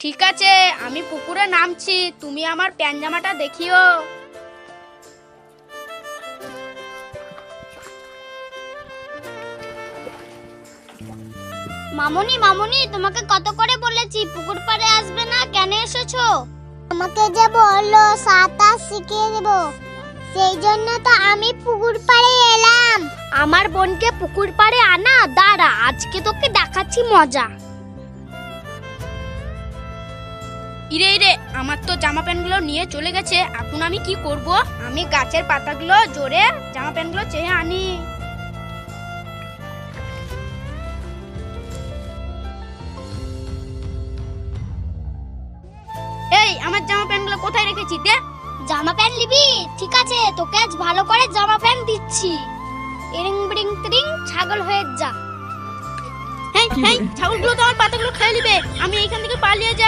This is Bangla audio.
ঠিক আছে, আমি পুকুরে নামছি, তুমি আমার প্যান্ট জামাটা দেখিও। মামুনি মামুনি, তোমাকে কত করে বলেছি পুকুর পাড়ে আসবে না, কেন এসেছো? আমাকে যে বললো সাঁতার শিখিয়ে দেব, সেই জন্য তো আমি পুকুর পাড়ে এলাম। আমার বোনকে পুকুর পাড়ে আনা, দাঁড়া আজকে তোকে দেখাচ্ছি মজা। ইরে ইরে, আমার তো জামা প্যান্টগুলো নিয়ে চলে গেছে, এখন আমি কি করব? আমি গাছের পাতাগুলো জোরে জামা প্যান্টগুলো চেয়ে আনি। এই, আমার জামা প্যান্টগুলো কোথায় রেখেছি? দে। জামা প্যান্ট নিবি? ঠিক আছে, তোকে আজ ভালো করে জামা প্যান্ট দিচ্ছি। ইরিং বিরিং তিরিং, ছাগল হয়ে যা। হ্যাঁ হ্যাঁ, ছাগলগুলো তো আমার পাতাগুলো খেয়ে নিবে, আমি এইখান থেকে পালিয়ে যাই।